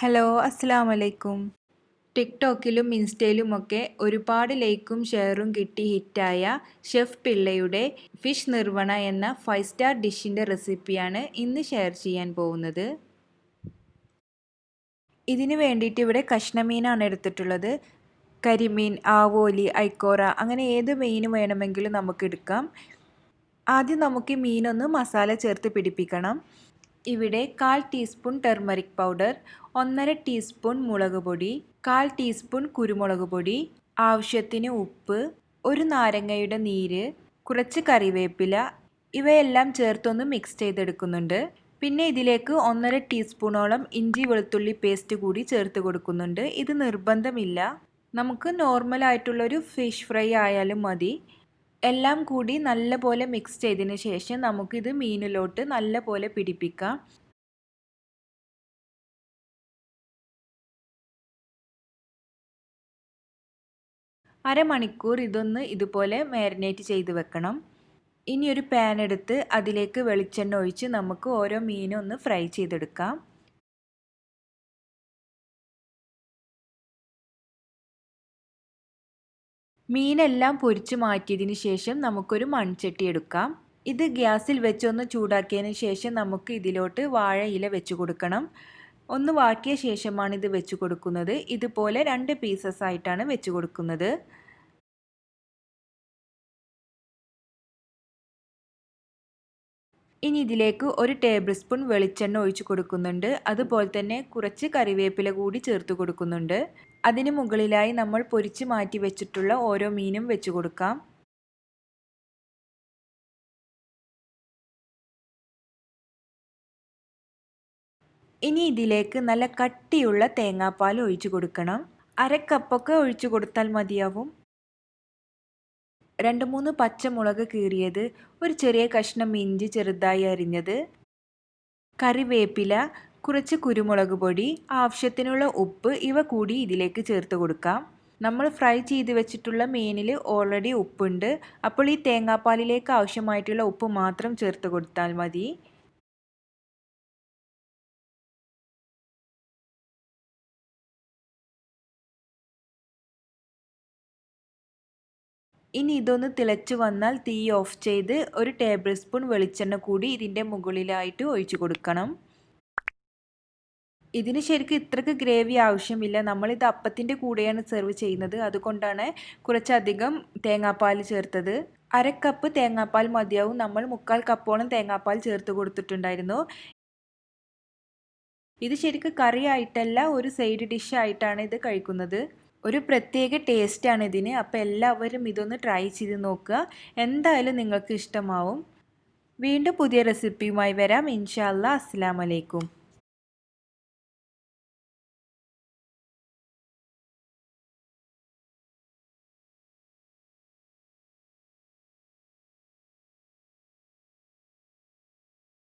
Hello അസ്സലാമു അലൈക്കും. ടിക്ടോക്കിലും ഇൻസ്റ്റയിലുമൊക്കെ ഒരുപാട് ലൈക്കും ഷെയറും കിട്ടി ഹിറ്റായ ഷെഫ് പിള്ളയുടെ ഫിഷ് നിർവണ എന്ന 5 സ്റ്റാർ ഡിഷിൻ്റെ റെസിപ്പിയാണ് ഇന്ന് ഷെയർ ചെയ്യാൻ പോകുന്നത്. ഇതിന് വേണ്ടിയിട്ട് ഇവിടെ കഷ്ണമീനാണ് എടുത്തിട്ടുള്ളത്. കരിമീൻ, ആവോലി, ഐക്കോറ അങ്ങനെ ഏത് മീൻ വേണമെങ്കിലും നമുക്ക് എടുക്കാം. ആദ്യം നമുക്ക് ഈ മീനൊന്ന് മസാല ചേർത്ത് പിടിപ്പിക്കണം. ഇവിടെ 1/4 ടീസ്പൂൺ ടർമറിക് പൗഡർ, 1/2 ടീസ്പൂൺ മുളക് പൊടി, 1/4 ടീസ്പൂൺ കുരുമുളക് പൊടി, ആവശ്യത്തിന് ഉപ്പ്, ഒരു നാരങ്ങയുടെ നീര്, കുറച്ച് കറിവേപ്പില ഇവയെല്ലാം ചേർത്തൊന്ന് മിക്സ് ചെയ്തെടുക്കുന്നുണ്ട്. പിന്നെ ഇതിലേക്ക് 1/2 ടീസ്പൂണോളം ഇഞ്ചി വെളുത്തുള്ളി പേസ്റ്റ് കൂടി ചേർത്ത് കൊടുക്കുന്നുണ്ട്. ഇത് നിർബന്ധമില്ല, നമുക്ക് നോർമലായിട്ടുള്ളൊരു ഫിഷ് ഫ്രൈ ആയാലും മതി. എല്ലാം കൂടി നല്ലപോലെ മിക്സ് ചെയ്തതിന് ശേഷം നമുക്കിത് മീനിലോട്ട് നല്ലപോലെ പിടിപ്പിക്കാം. അരമണിക്കൂർ ഇതൊന്ന് ഇതുപോലെ മാരിനേറ്റ് ചെയ്ത് വെക്കണം. ഇനി ഒരു പാൻ എടുത്ത് അതിലേക്ക് വെളിച്ചെണ്ണ ഒഴിച്ച് നമുക്ക് ഓരോ മീനും ഒന്ന് ഫ്രൈ ചെയ്തെടുക്കാം. മീനെല്ലാം പൊരിച്ച് മാറ്റിയതിന് ശേഷം നമുക്കൊരു മൺചട്ടി എടുക്കാം. ഇത് ഗ്യാസിൽ വെച്ചൊന്ന് ചൂടാക്കിയതിന് ശേഷം നമുക്ക് ഇതിലോട്ട് വാഴ ഇല വെച്ച് കൊടുക്കണം. ഒന്ന് വാട്ടിയ ശേഷമാണ് ഇത് വെച്ച് കൊടുക്കുന്നത്. ഇതുപോലെ 2 പീസസ് ആയിട്ടാണ് വെച്ച് കൊടുക്കുന്നത്. ഇനി ഇതിലേക്ക് 1 ടേബിൾ സ്പൂൺ വെളിച്ചെണ്ണ ഒഴിച്ച് കൊടുക്കുന്നുണ്ട്. അതുപോലെ തന്നെ കുറച്ച് കറിവേപ്പില കൂടി ചേർത്ത് കൊടുക്കുന്നുണ്ട്. അതിന് മുകളിലായി നമ്മൾ പൊരിച്ച് മാറ്റി വെച്ചിട്ടുള്ള ഓരോ മീനും വെച്ച് കൊടുക്കാം. ഇനി ഇതിലേക്ക് നല്ല കട്ടിയുള്ള തേങ്ങാപ്പാൽ ഒഴിച്ച് കൊടുക്കണം. 1/2 കപ്പൊക്കെ ഒഴിച്ച് കൊടുത്താൽ മതിയാവും. 2-3 പച്ചമുളക് കീറിയത്, ഒരു ചെറിയ കഷ്ണം ഇഞ്ചി ചെറുതായി അരിഞ്ഞത്, കറിവേപ്പില, കുറച്ച് കുരുമുളക് പൊടി, ആവശ്യത്തിനുള്ള ഉപ്പ് ഇവ കൂടി ഇതിലേക്ക് ചേർത്ത് കൊടുക്കാം. നമ്മൾ ഫ്രൈ ചെയ്ത് വെച്ചിട്ടുള്ള മീനിൽ ഓൾറെഡി ഉപ്പുണ്ട്. അപ്പോൾ ഈ തേങ്ങാപ്പാലിലേക്ക് ആവശ്യമായിട്ടുള്ള ഉപ്പ് മാത്രം ചേർത്ത് കൊടുത്താൽ മതി. ഇനി ഇതൊന്ന് തിളച്ച് വന്നാൽ തീ ഓഫ് ചെയ്ത് 1 ടേബിൾ സ്പൂൺ വെളിച്ചെണ്ണ കൂടി ഇതിൻ്റെ മുകളിലായിട്ട് ഒഴിച്ചു കൊടുക്കണം. ഇതിന് ശരിക്കും ഇത്രയ്ക്ക് ഗ്രേവി ആവശ്യമില്ല. നമ്മളിത് അപ്പത്തിൻ്റെ കൂടെയാണ് സെർവ് ചെയ്യുന്നത്, അതുകൊണ്ടാണ് കുറച്ചധികം തേങ്ങാപ്പാൽ ചേർത്തത്. 1/2 കപ്പ് തേങ്ങാപ്പാൽ മതിയാവും. നമ്മൾ 3/4 കപ്പോളം തേങ്ങാപ്പാൽ ചേർത്ത് കൊടുത്തിട്ടുണ്ടായിരുന്നു. ഇത് ശരിക്കും കറി ആയിട്ടല്ല, ഒരു സൈഡ് ഡിഷ് ആയിട്ടാണ് ഇത് കഴിക്കുന്നത്. ഒരു പ്രത്യേക ടേസ്റ്റാണ് ഇതിന്. അപ്പോൾ എല്ലാവരും ഇതൊന്ന് ട്രൈ ചെയ്ത് നോക്കുക, എന്തായാലും നിങ്ങൾക്ക് ഇഷ്ടമാവും. വീണ്ടും പുതിയ റെസിപ്പിയുമായി വരാം. ഇൻഷാ അല്ലാ. അസ്സലാമു അലൈക്കും.